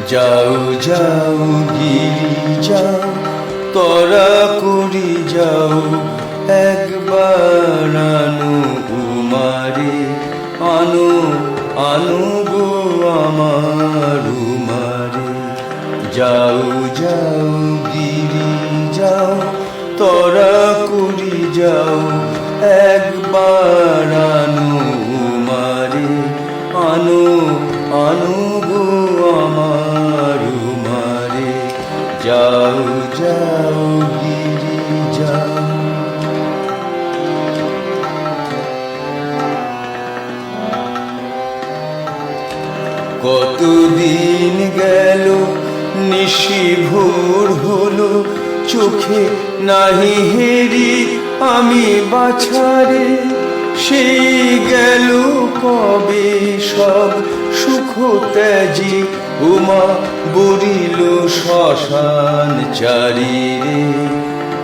যাও যাও গিরি যাও, তোরা করি যাও, একবার আনো উমারে, আনো আনো গো আমার উমারে। যাও যাও গিরি যাও, তোরা করি যাও, একবার আনো উমারে, আনো আনো গো আমার উমারে। যাও যাও গিরি যাও। কতদিন গেল নিশি ভোর হলো, চোখে নাহি হেরি আমি বাছারে। সেই গেল কবে সব সুখ ত্যাজি, উমা বরিল শ্মশান চারি রে।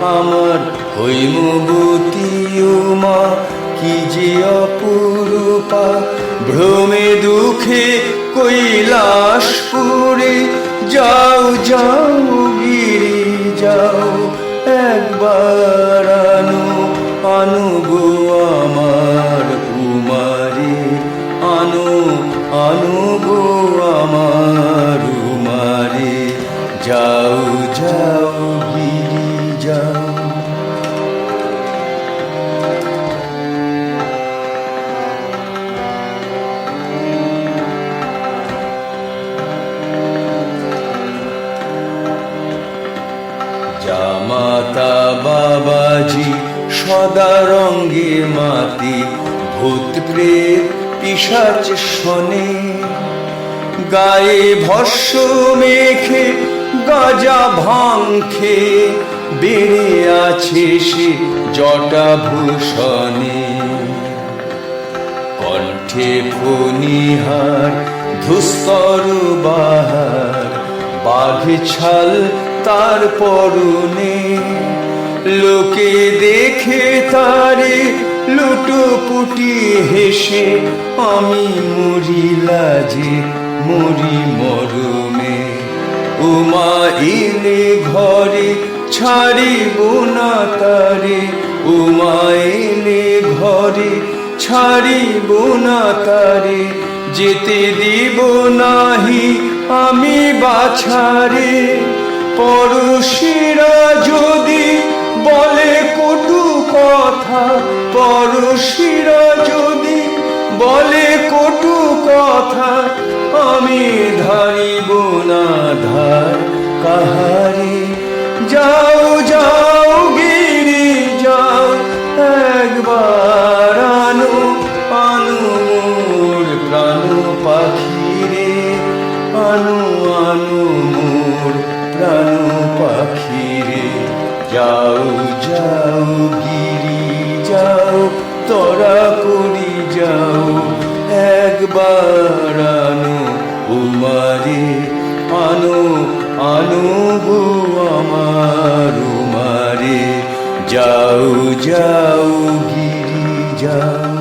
আমার হৈমবতী উমা কি যে অপরূপা, ভ্রমে দুঃখে কৈলাসপুরে। যাও যাও গিরি যাও, একবার আনো আনো গো আমার উমারে, আনো আনো গো আমার উমারে। যাও যাও গিরি যাও। জামাতা বাবাজি সদা রঙ্গে মাতি, ভূত প্রেত পিশাচ শোনে। গায়ে ভস্য মেখে গাজা ভাং খেয়ে বেড়ে আছে সে জটা ভূষণে। কণ্ঠে ফণিহার ধুস্তর বাহার, বাঘ ছাল তার পরনে। লোকে দেখে তারে লুটোপুটি হেসে, আমি মরি লাজে মরি মরমে। উমা এলে ঘরে ছাড়িব না তারে, উমা এলে ঘরে ছাড়িব না তারে। যেতে দিব নাহি আমি বাছারে, পরশিরা যদি বলে কটু কথা, পরশিরা যদি বলে কটু কথা, আমি ধারিব না ধার কাহারে। যাও যাও গিরি যাও, একবার আনো আনো মোর প্রাণ পাখিরে, আনো আনো মোর প্রাণ পাখিরে। যাও যাও গিরি যাও, তোরা করি যাও, একবার আনো উমারে, আনো আনো গো আমার উমারে। যাও যাও গিরি যাও।